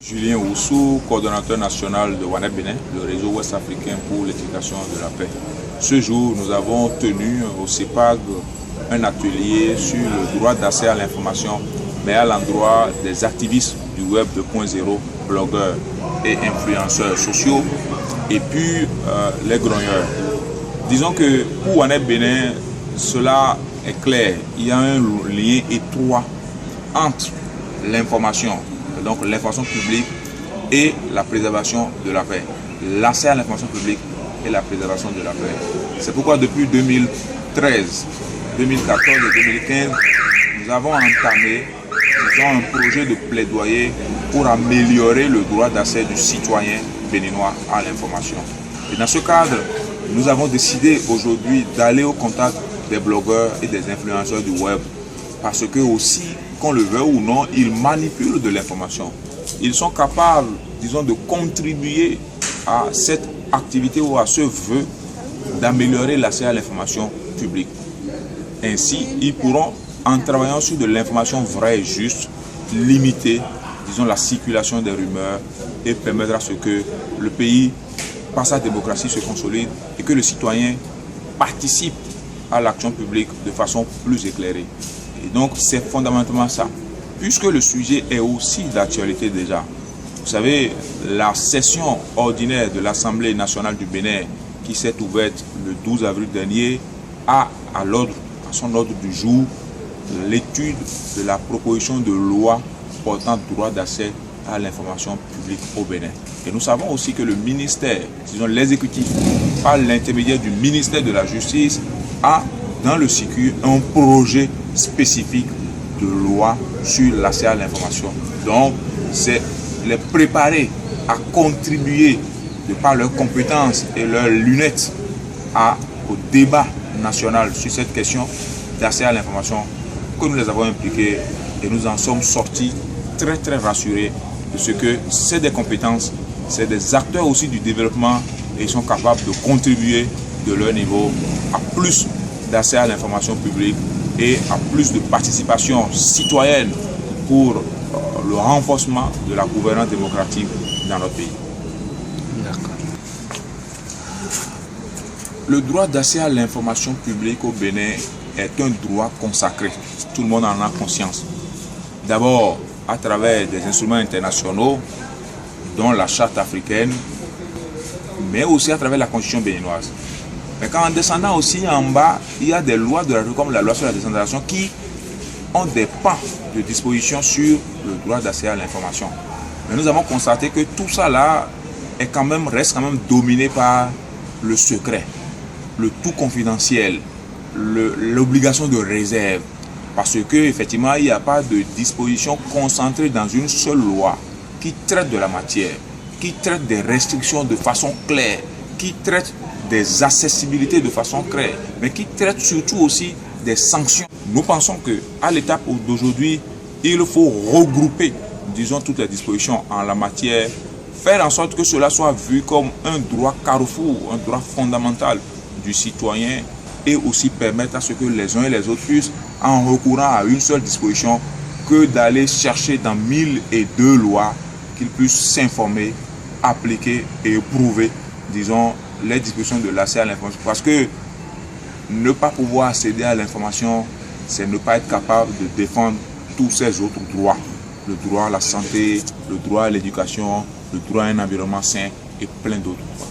Julien Oussou, coordonnateur national de WANEP Bénin, le réseau ouest-africain pour l'éducation de la paix. Ce jour, nous avons tenu au CEPAG un atelier sur le droit d'accès à l'information, mais à l'endroit des activistes du web 2.0, blogueurs et influenceurs sociaux, et puis les grogneurs. Disons que pour WANEP Bénin, cela est clair. Il y a un lien étroit entre l'information, donc l'information publique et la préservation de la paix. L'accès à l'information publique et la préservation de la paix. C'est pourquoi depuis 2013, 2014 et 2015, nous avons entamé un projet de plaidoyer pour améliorer le droit d'accès du citoyen béninois à l'information. Et dans ce cadre, nous avons décidé aujourd'hui d'aller au contact des blogueurs et des influenceurs du web, parce que aussi, qu'on le veuille ou non, ils manipulent de l'information. Ils sont capables, disons, de contribuer à cette activité ou à ce vœu d'améliorer l'accès à l'information publique. Ainsi, ils pourront, en travaillant sur de l'information vraie et juste, limiter, disons, la circulation des rumeurs et permettre à ce que le pays, par sa démocratie, se consolide et que le citoyen participe à l'action publique de façon plus éclairée. Et donc, c'est fondamentalement ça. Puisque le sujet est aussi d'actualité déjà. Vous savez, la session ordinaire de l'Assemblée nationale du Bénin, qui s'est ouverte le 12 avril dernier, a à son ordre du jour l'étude de la proposition de loi portant droit d'accès à l'information publique au Bénin. Et nous savons aussi que le ministère, disons l'exécutif, par l'intermédiaire du ministère de la Justice, a dans le circuit un projet spécifique de loi sur l'accès à l'information. Donc, c'est les préparer à contribuer de par leurs compétences et leurs lunettes au débat national sur cette question d'accès à l'information que nous les avons impliqués et nous en sommes sortis très rassurés de ce que c'est des compétences, c'est des acteurs aussi du développement et ils sont capables de contribuer de leur niveau à plus d'accès à l'information publique et à plus de participation citoyenne pour le renforcement de la gouvernance démocratique dans notre pays. D'accord. Le droit d'accès à l'information publique au Bénin est un droit consacré. Tout le monde en a conscience. D'abord, à travers des instruments internationaux, dont la Charte africaine, mais aussi à travers la Constitution béninoise. Mais quand en descendant aussi en bas, il y a des lois de la République, comme la loi sur la décentralisation, qui ont des pans de disposition sur le droit d'accès à l'information. Mais nous avons constaté que tout ça là reste quand même dominé par le secret, le tout confidentiel, l'obligation de réserve. Parce qu'effectivement, il n'y a pas de disposition concentrée dans une seule loi qui traite de la matière, qui traite des restrictions de façon claire, qui traite des accessibilités de façon claire, mais qui traite surtout aussi des sanctions. Nous pensons qu'à l'étape d'aujourd'hui, il faut regrouper, disons, toutes les dispositions en la matière, faire en sorte que cela soit vu comme un droit carrefour, un droit fondamental du citoyen et aussi permettre à ce que les uns et les autres puissent, en recourant à une seule disposition, que d'aller chercher dans 1002 lois, qu'ils puissent s'informer, appliquer et éprouver, disons, les dispositions de l'accès à l'information. Parce que ne pas pouvoir accéder à l'information, c'est ne pas être capable de défendre tous ces autres droits. Le droit à la santé, le droit à l'éducation, le droit à un environnement sain et plein d'autres droits.